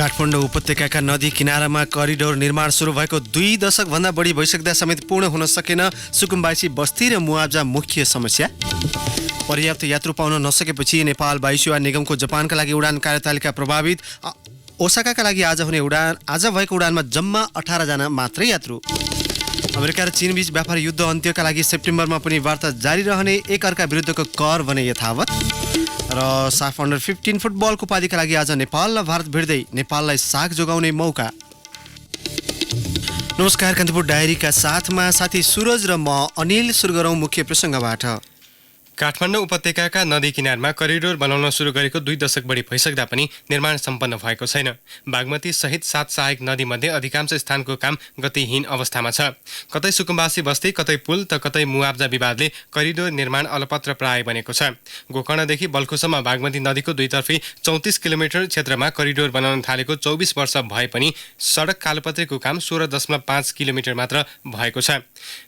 काठमाडौँ उपत्यकाका नदी किनारामा करिडोर निर्माण सुरु भएको 2 दशकभन्दा बढी भइसक्दा समेत पूर्ण हुन सकेन। सुकुम्बासी बस्ती र मुआब्जा मुख्य समस्या। पर्याप्त यात्रु पाउन नसकेपछि नेपाल वायुसेवा निगमको जापानका लागि उडान कार्यतालिका प्रभावित। ओसाकाका लागि आज भएको उडानमा जम्मा 18 जना मात्रै यात्रु। अमेरिका र चीनबीच व्यापार युद्ध अन्त्यका लागि सेप्टेम्बरमा पनि वार्ता जारी रहने। एकअर्का विरुद्धको कर भने यथावत। र साफ अन्डर 15 फुटबलको उपाधिका लागि आज नेपाल र भारत भिड्दै नेपाललाई साख जोगाउने मौका। नमस्कार, कान्तिपुर डायरीका साथमा साथी सुरज र म अनिल। सुरु गरौँ मुख्य प्रसङ्गबाट। काठमाडौँ उपत्यकाका नदी किनारमा करिडोर बनाउन सुरु गरेको 2 दशक बढी भइसक्दा पनि निर्माण सम्पन्न भएको छैन। बागमती सहित 7 सहायक नदीमध्ये अधिकांश स्थानको काम गतिहीन अवस्थामा छ। कतै सुकुम्बासी बस्ती, कतै पुल त कतै मुआब्जा विवादले करिडोर निर्माण अलपत्र प्राय बनेको छ। गोकर्णदेखि बल्खुसम्म बागमती नदीको दुईतर्फी 34 किलोमिटर क्षेत्रमा करिडोर बनाउन थालेको 24 वर्ष भए पनि सडक कालोपत्रीको काम 16.5 किलोमिटर मात्र भएको छ।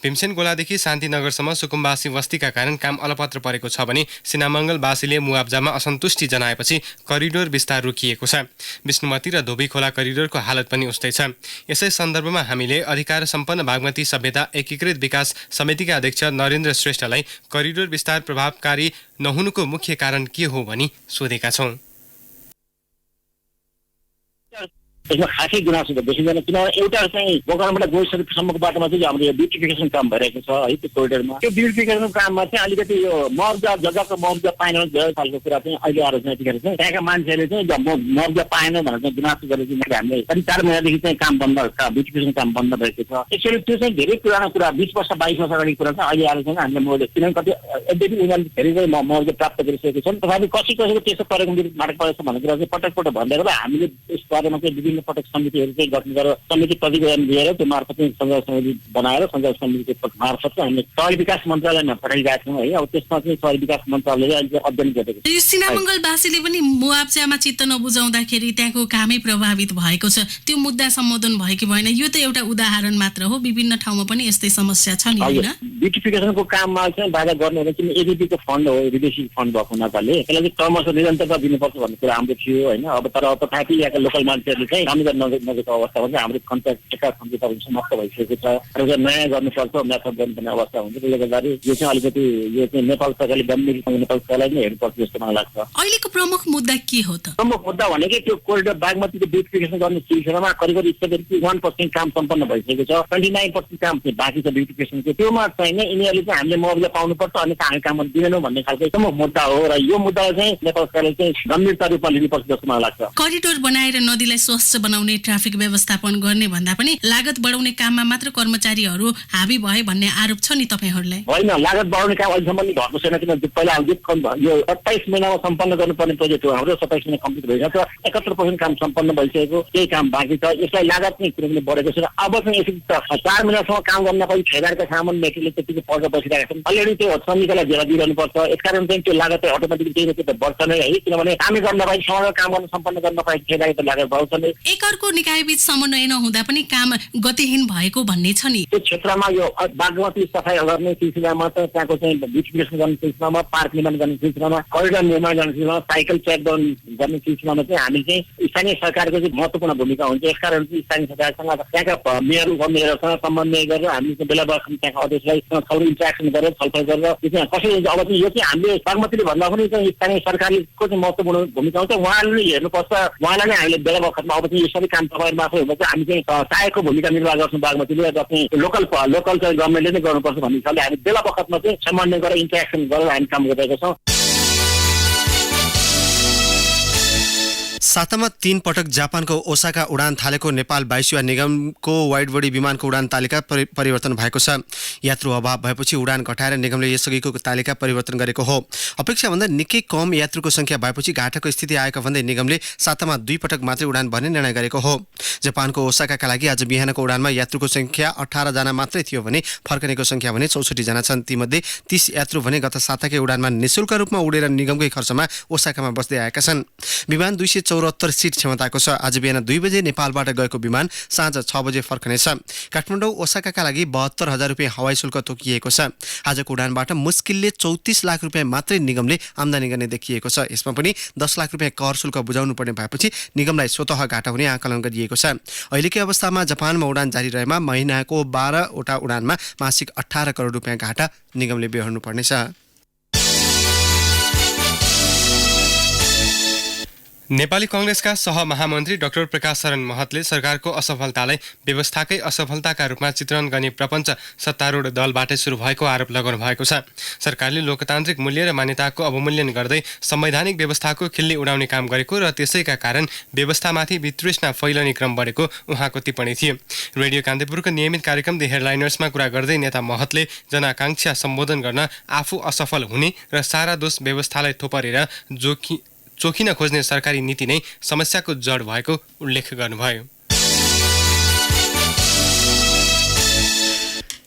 भीमसेन गोलादेखि शान्तिनगरसम्म सुकुम्बासी बस्तीका कारण काम अलपत्र परेको छ भने सिनामङ्गलवासीले मुआब्जामा असन्तुष्टि जनाएपछि करिडोर विस्तार रोकिएको छ। विष्णुमती र धोबी खोला करिडोरको हालत पनि उस्तै छ। यसै सन्दर्भमा हामीले अधिकार सम्पन्न बागमती सभ्यता एकीकृत विकास समितिका अध्यक्ष नरेन्द्र श्रेष्ठलाई करिडोर विस्तार प्रभावकारी नहुनुको मुख्य कारण के हो भनी सोधेका छौँ। यसमा खासै गुनासो त देखिँदैन, किनभने एउटा चाहिँ गोकर्णबाट गइसकेसम्मको बाटोमा चाहिँ हाम्रो यो ब्युटिफिकेसन काम भइरहेको छ है। त्यो कोरिडोरमा त्यो ब्युटिफिकेसन काममा चाहिँ अलिकति यो मुआब्जा जग्गाको मुआब्जा पाएन धेरै सालको कुरा चाहिँ अहिले आएर चाहिँ यतिखेर चाहिँ त्यहाँका मान्छेहरूले चाहिँ मुआब्जा पाएन भनेर चाहिँ गुनासो गरेको चाहिँ हामीले करिब 4 महिनादेखि चाहिँ काम बन्द, ब्युटिफिकेसन काम बन्द भएको छ। एक्चुअली त्यो चाहिँ धेरै पुरानो कुरा, 20 वर्ष 22 वर्ष अगाडिको कुरा चाहिँ अहिले आएर चाहिँ हामीले मुआब्जा, किनभने कति यद्यपि उनीहरूले धेरै चाहिँ मुआब्जा प्राप्त गरिसकेको छन्। तथापि कसैको त्यस्तो परेको नाटक परेको छ भन्ने कुरा चाहिँ पटक पटक भन्दै गर्दा हामीले यस बारेमा चाहिँ विभिन्न पटक समितिहरू चाहिँ गठन गरेर समिति प्रतिवेदन दिएर त्यो मार्फत चाहिँ सञ्चालन समिति बनाएर सञ्चालन समितिको मार्फत चाहिँ हामीले शहरी विकास मन्त्रालयमा पठाइरहेका छौँ है। अब त्यसमा चाहिँ शहरी विकास मन्त्रालयले अहिले अध्ययन गरेको छ। यो सिनामङ्गलवासीले पनि मुआब्जामा चित्त नबुझाउँदाखेरि त्यहाँको कामै प्रभावित भएको छ, त्यो मुद्दा सम्बोधन भयो कि भएन? यो त एउटा उदाहरण मात्र हो, विभिन्न ठाउँमा पनि यस्तै समस्या छ नि हैन? ब्युटिफिकेसनको काममा चाहिँ बाधा गर्ने भने किन एडिपीको फन्ड हो, विदेशी फन्ड भएको हुनाले यसलाई चाहिँ क्रमशः निरन्तरता दिनुपर्छ भन्ने कुरा हाम्रो थियो हैन। अब तर तथापि यहाँका लोकल मान्छेहरूले चाहिँ काम नगरेको अवस्थामा चाहिँ हाम्रो कन्ट्र्याक्टका सम्झौताहरू समाप्त भइसकेको छ र नयाँ गर्नुपर्छ, म्याथअप गर्नुपर्ने अवस्था हुन्छ। त्यसले गर्दाखेरि यो चाहिँ अलिकति यो चाहिँ नेपाल सरकारले गम्भीरसँग नेपाल सरकारलाई नै हेर्नुपर्छ जस्तो मलाई लाग्छ। अहिलेको प्रमुख मुद्दा के हो त? प्रमुख मुद्दा भनेकै त्यो कोरिडोर बागमतीको ब्युटिफिकेसन गर्ने सिलसिलामा करिब 71% काम सम्पन्न भइसकेको छ। 29% काम चाहिँ बाँकी छ ब्युटिफिकेसनको। त्योमा चाहिँ नै यिनीहरूले चाहिँ हामीले मुआब्जा पाउनुपर्छ, अन्यथा हामी काम दिँदैनौँ भन्ने खालको प्रमुख मुद्दा हो र यो मुद्दालाई चाहिँ नेपाल सरकारले चाहिँ गम्भीरता रूपमा लिनुपर्छ जस्तो मलाई लाग्छ। करिडोर बनाएर नदीलाई स्वच्छ बनाउने, ट्राफिक व्यवस्थापन गर्ने भन्दा पनि लागत बढाउने काममा मात्र कर्मचारीहरू हाबी भए भन्ने आरोप छ नि तपाईहरूलाई? होइन, लागत बढाउने काम अहिलेसम्म नि भएको छैन। किन पहिला यो 27 महिनामा सम्पन्न गर्नुपर्ने प्रोजेक्ट हो हाम्रो। 27 महिना कम्प्लिट भइसक्यो, 71% काम सम्पन्न भइसकेको, केही काम बाँकी छ। यसलाई लागत नै कुनै पनि बढेको छैन। अब चाहिँ यसरी 4 महिनासम्म काम गर्न नपाई ठेगारका सामान मेटेरियल त्यतिकै पर्छ बसिरहेका छन्। अलरेडी त्यो श्रमिकलाई जेला दिइरहनुपर्छ। यसकारण चाहिँ त्यो लागत चाहिँ अटोमेटिक त्यही त बढ्छ नै है, किनभने कामै गर्न नपाई समयमा काम गर्न सम्पन्न गर्न नपाई ठेगार त लागत बढ्छ नै। एकअर्को निकायबीच समन्वय नहुँदा पनि काम गतिहीन भएको भन्ने छ नि। त्यो क्षेत्रमा यो बागमती सफाइ गर्ने सिलसिलामा त त्यहाँको चाहिँ ब्युटिफिकेसन गर्ने सिलसिलामा, पार्क निर्माण गर्ने सिलसिलामा, करिडोर निर्माण गर्ने सिलसिलामा, साइकल ट्र्याक गर्ने सिलसिलामा चाहिँ हामी चाहिँ स्थानीय सरकारको चाहिँ महत्त्वपूर्ण भूमिका हुन्छ। यसकारण चाहिँ स्थानीय सरकारसँग त्यहाँका मेयर उपमेयरसँग समन्वय गरेर हामी चाहिँ बेला बखत त्यहाँका अध्यक्षलाई इन्ट्रेक्सन गरेर छलफल गरेर यो चाहिँ कसरी हुन्छ। अब चाहिँ यो चाहिँ हामीले बागमतीले भन्दा पनि चाहिँ स्थानीय सरकारको चाहिँ महत्त्वपूर्ण भूमिका हुन्छ। उहाँले हेर्नुपर्छ, उहाँलाई नै हामीले बेला बखतमा अब चाहिँ यो सबै काम तपाईँहरू आफै हुन्छ चाहिँ हामी चाहिँ सहायकको भूमिका निर्वाह गर्छौँ बागमतीले, र चाहिँ लोकल चाहिँ गभर्मेन्टले नै गर्नुपर्छ भन्ने हिसाबले हामी बेला बखतमा चाहिँ समन्वय गरेर इन्ट्रेक्सन गरेर हामी काम गरिरहेका छौँ। सातामा 3 पटक जापानको ओसाका उडान थालेको नेपाल वायुसेवा निगमको वाइड बडी विमानको उडान तालिका परिवर्तन भएको छ। यात्रु अभाव भएपछि उडान घटाएर निगमले यसअघिको तालिका परिवर्तन गरेको हो। अपेक्षाभन्दा निकै कम यात्रुको सङ्ख्या भएपछि घाटाको स्थिति आएको भन्दै निगमले सातामा 2 पटक मात्रै उडान भर्ने निर्णय गरेको हो। जापानको ओसाकाका लागि आज बिहानको उडानमा यात्रुको सङ्ख्या 18 जना मात्रै थियो भने फर्कनेको सङ्ख्या भने 64 जना छन्। तीमध्ये 30 यात्रु भने गत साताकै उडानमा निःशुल्क रूपमा उडेर निगमकै खर्चमा ओसाकामा बस्दै आएका छन्। विमान 284 74 सिट क्षमताको छ। आज बिहान 2 बजे नेपालबाट गएको विमान साँझ 6 बजे फर्कनेछ। काठमाडौँ ओसाकाका लागि 72,000 रुपियाँ हवाई शुल्क तोकिएको छ। आजको उडानबाट मुस्किलले 34 लाख रुपियाँ मात्रै निगमले आम्दानी गर्ने देखिएको छ। यसमा पनि 10 लाख रुपियाँ कर शुल्क बुझाउनु पर्ने भएपछि निगमलाई स्वतः घाटा हुने आकलन गरिएको छ। अहिलेकै अवस्थामा जापानमा उडान जारी रहेमा महिनाको 12वटा उडानमा मासिक 18 करोड रुपियाँ घाटा निगमले बेहोर्नु पर्नेछ। नेपाली कांग्रेसका सहमहामन्त्री डाक्टर प्रकाश शरण महतले सरकारको असफलतालाई व्यवस्थाकै असफलताका रूपमा चित्रण गर्ने प्रपञ्च सत्तारूढ दलबाटै सुरु भएको आरोप लगाउनु भएको छ। सरकारले लोकतान्त्रिक मूल्य र मान्यताको अवमूल्यन गर्दै संवैधानिक व्यवस्थाको खिल्ली उडाउने काम गरेको र त्यसैका कारण व्यवस्थामाथि वितृष्णा फैलने क्रम बढेको उहाँको टिप्पणी थियो। रेडियो कान्तिपुरको नियमित कार्यक्रम द हेडलाइनर्समा कुरा गर्दै नेता महतले जनआकांक्षा सम्बोधन गर्न आफू असफल हुने र सारा दोष व्यवस्थालाई थोपरेर चोखिन खोज्ने सरकारी नीति नै समस्याको जड भएको उल्लेख गर्नुभयो।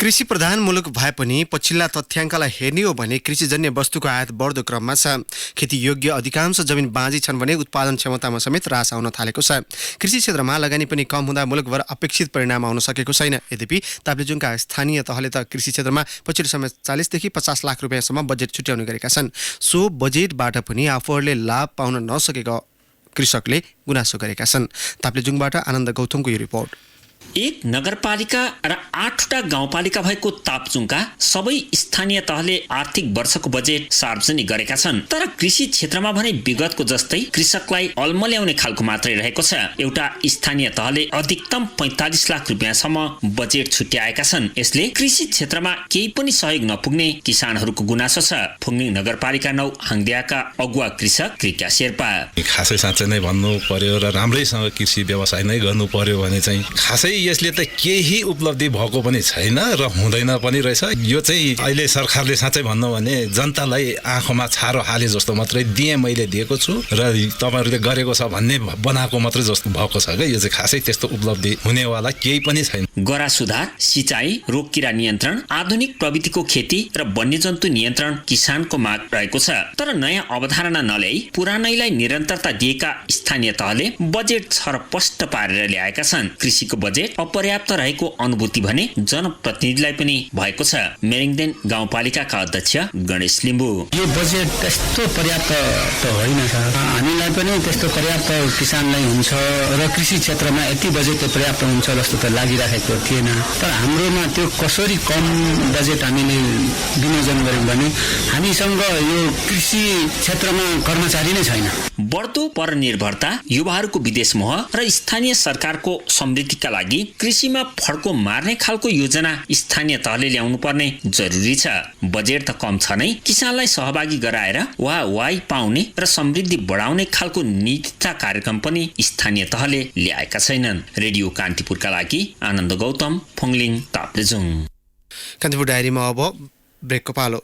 कृषि प्रधान मुलुक भए पनि पछिल्ला तथ्याङ्कलाई हेर्ने हो भने कृषिजन्य वस्तुको आयात बढ्दो क्रममा छ। खेती योग्य अधिकांश जमिन बाँझी छन् भने उत्पादन क्षमतामा समेत ह्रास आउन थालेको छ। कृषि क्षेत्रमा लगानी पनि कम हुँदा मुलुकभर अपेक्षित परिणाम आउन सकेको छैन। यद्यपि ताप्लेजुङका स्थानीय तहले त कृषि क्षेत्रमा पछिल्लो समय 40 देखि 50 लाख रुपियाँसम्म बजेट छुट्याउने गरेका छन्। सो बजेटबाट पनि आफूहरूले लाभ पाउन नसकेका कृषकले गुनासो गरेका छन्। ताप्लेजुङबाट आनन्द गौतमको यो रिपोर्ट। एक नगरपालिका र 8वटा गाउँपालिका भएको ताप्लेजुङका सबै स्थानीय तहले आर्थिक वर्षको बजेट सार्वजनिक गरेका छन्। तर कृषि क्षेत्रमा भने विगतको जस्तै कृषकलाई अल्मल्याउने खालको मात्रै रहेको छ। एउटा स्थानीय तहले अधिकतम 45 लाख रुपियाँसम्म बजेट छुट्याएका छन्। यसले कृषि क्षेत्रमा केही पनि सहयोग नपुग्ने किसानहरूको गुनासो छ। फुङनिङ नगरपालिका 9 हाङदियाका अगुवा कृषक कृत्या शेर्पा। खासै साँच्चै नै भन्नु पर्यो र राम्रैसँग कृषि व्यवसाय नै गर्नु पर्यो भने चाहिँ खासै यसले त केही उपलब्धि भएको पनि छैन र हुँदैन पनि रहेछ। यो चाहिँ अहिले सरकारले साँच्चै भन्नु भने जनतालाई आँखामा छारो हाले जस्तो मात्रै दिएँ मैले दिएको छु र तपाईँहरूले गरेको छ भन्ने बनाएको मात्रै जस्तो भएको छ क्या। यो चाहिँ खासै त्यस्तो उपलब्धि हुनेवाला केही पनि छैन। गरा सुधार, सिँचाइ, रोग किरा नियन्त्रण, आधुनिक प्रविधिको खेती र वन्यजन्तु नियन्त्रण किसानको माग रहेको छ। तर नयाँ अवधारणा नल्याई पुरानैलाई निरन्तरता दिएका स्थानीय तहले बजेट छरपष्ट पारेर ल्याएका छन्। कृषिको बजेट अपर्याप्त रहेको अनुभूति भने जनप्रतिनिधिलाई पनि भएको छ। मेरिङदेन गाउँपालिकाका अध्यक्ष गणेश लिम्बू। यो बजेट त्यस्तो पर्याप्त त होइन। हामीलाई पनि त्यस्तो पर्याप्त किसानलाई हुन्छ र कृषि क्षेत्रमा यति बजेट पर्याप्त हुन्छ जस्तो त लागिराखेको थिएन। तर हाम्रोमा त्यो कसरी कम बजेट हामीले विनियोजन गर्यौँ भने हामीसँग यो कृषि क्षेत्रमा कर्मचारी नै छैन। बढ्दो परनिर्भरता, युवाहरूको विदेश मोह र स्थानीय सरकारको समृद्धिका लागि कृषिमा फड्को मार्ने खालको योजना स्थानीय तहले ल्याउनु पर्ने जरुरी छ। बजेट त कम छ नै, किसानलाई सहभागी गराएर वाही पाउने र समृद्धि बढाउने खालको नीतिता कार्यक्रम पनि स्थानीय तहले ल्याएका छैनन्। रेडियो कान्तिपुरका लागि आनन्द गौतम, फुङलिङ, ताप्लेजुङ। कान्तिपुर डायरीमा अब ब्रेकको पालो।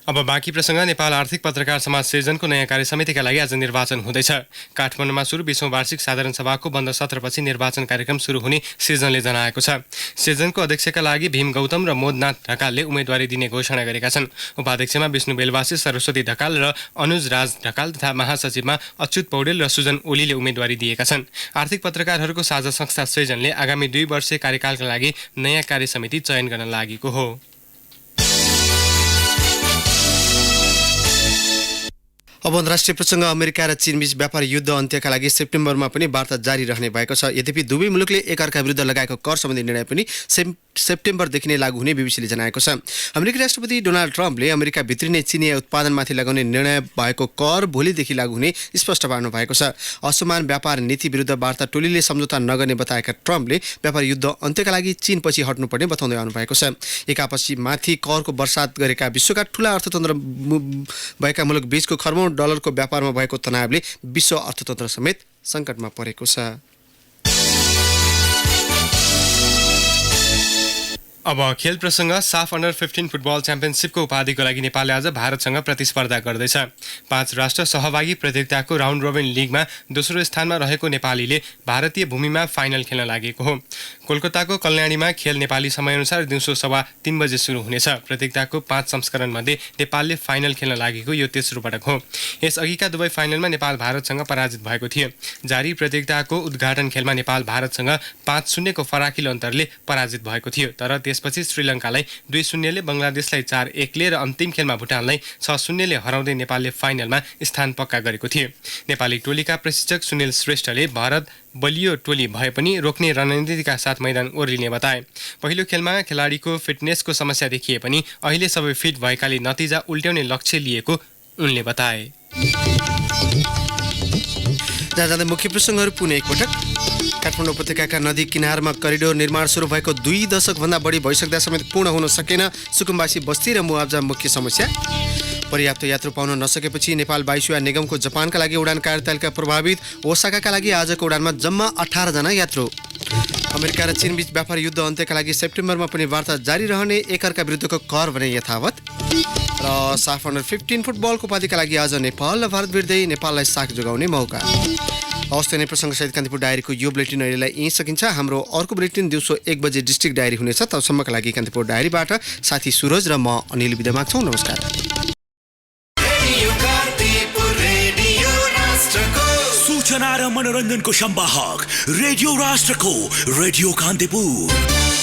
अब बाँकी प्रसङ्ग। नेपाल आर्थिक पत्रकार समाज सिर्जनको नयाँ कार्य समितिका लागि आज निर्वाचन हुँदैछ। काठमाडौँमा सुरु 20औं वार्षिक साधारण सभाको बन्द सत्रपछि निर्वाचन कार्यक्रम सुरु हुने सिर्जनले जनाएको छ। सिर्जनको अध्यक्षका लागि भीम गौतम र मोदनाथ ढकालले उम्मेदवारी दिने घोषणा गरेका छन्। उपाध्यक्षमा विष्णु बेलवासी, सरस्वती ढकाल र अनुज राज ढकाल तथा महासचिवमा अच्युत पौडेल र सुजन ओलीले उम्मेदवारी दिएका छन्। आर्थिक पत्रकारहरूको साझा संस्था सिर्जनले आगामी 2 वर्षीय कार्यकालका लागि नयाँ कार्य समिति चयन गर्न लागेको हो। अब अन्तर्राष्ट्रिय प्रसङ्ग। अमेरिका र चीनबीच व्यापार युद्ध अन्त्यका लागि सेप्टेम्बरमा पनि वार्ता जारी रहने भएको छ। यद्यपि दुवै मुलुकले एकअर्का विरुद्ध लगाएको कर सम्बन्धी निर्णय पनि सेप्टेम्बरदेखि नै लागू हुने बीबीसीले जनाएको छ। अमेरिकी राष्ट्रपति डोनाल्ड ट्रम्पले अमेरिका भित्री नै चिनिया उत्पादनमाथि लगाउने निर्णय भएको कर भोलिदेखि लागू हुने स्पष्ट पार्नु भएको छ। असमान व्यापार नीति विरुद्ध वार्ता टोलीले सम्झौता नगर्ने बताएका ट्रम्पले व्यापार युद्ध अन्त्यका लागि चीनपछि हट्नुपर्ने बताउँदै आउनुभएको छ। एकापछि माथि करको बर्सात गरेका विश्वका ठूला अर्थतन्त्र भएका मुलुक बीचको खर्बौं डलरको व्यापारमा भएको तनावले विश्व अर्थतन्त्र समेत सङ्कटमा परेको छ। अब खेल प्रसङ्ग साफ अन्डर 15 फुटबल च्याम्पियनसिपको उपाधिको लागि नेपालले आज भारतसँग प्रतिस्पर्धा गर्दैछ। 5 राष्ट्र सहभागी प्रतियोगिताको राउन्ड रोबिन लिगमा दोस्रो स्थानमा रहेको नेपालीले भारतीय भूमिमा फाइनल खेल्न लागेको हो। कोलकाताको कल्याणीमा खेल नेपाली समयअनुसार दिउँसो 3:15 बजे सुरु हुनेछ। प्रतियोगिताको 5 संस्करणमध्ये नेपालले फाइनल खेल्न लागेको यो तेस्रो पटक हो। यसअघिका दुवै फाइनलमा नेपाल भारतसँग पराजित भएको थियो। जारी प्रतियोगिताको उद्घाटन खेलमा नेपाल भारतसँग 5-0 को फराकिलो अन्तरले पराजित भएको थियो। तर त्यसपछि श्रीलङ्कालाई 2-0 बङ्गलादेशलाई 4-1 र अन्तिम खेलमा भुटानलाई 6-0 हराउँदै नेपालले फाइनलमा स्थान पक्का गरेको थियो। नेपाली टोलीका प्रशिक्षक सुनिल श्रेष्ठले भारत बलियो टोली भए पनि रोक्ने रणनीतिका साथ मैदान ओर्लिने बताए। पहिलो खेलमा खेलाडीको फिटनेसको समस्या देखिए पनि अहिले सबै फिट भएकाले नतिजा उल्ट्याउने लक्ष्य लिएको उनले बताए। जाँदा मुख्य प्रसङ्गहरू पुनः एकपटक। काठमाडौँ उपत्यकाका नदी किनारमा करिडोर निर्माण सुरु भएको 2 दशकभन्दा बढी भइसक्दा समेत पूर्ण हुन सकेन सुकुम्बासी बस्ती र मुआब्जा मुख्य समस्या। पर्याप्त यात्रु पाउन नसकेपछि नेपाल वायुसेवा निगमको जापानका लागि उडान कार्यतालिका प्रभावित। ओसाकाका लागि आजको उडानमा जम्मा 18 जना यात्रु। अमेरिका र चीनबीच व्यापार युद्ध अन्त्यका लागि सेप्टेम्बरमा पनि वार्ता जारी रहने, एकअर्का विरुद्धको कर भने यथावत। र साफ अन्डर 15 फुटबलको उपाधिका लागि आज नेपाल र भारत भिड्दै नेपाललाई साख जोगाउने मौका। हवस् नै प्रसङ्गसहित कान्तिपुर डायरीको यो बुलेटिन अहिलेलाई यहीँ सकिन्छ। हाम्रो अर्को बुलेटिन दिउँसो 1 बजे डिस्ट्रिक्ट डायरी हुनेछ। तबसम्मका लागि कान्तिपुर डायरीबाट साथी सुरज र म अनिल बिदा माग्छौँ। नमस्कार। सूचना र मनोरञ्जनको संवाहक रेडियो राष्ट्रको रेडियो कान्तिपुर।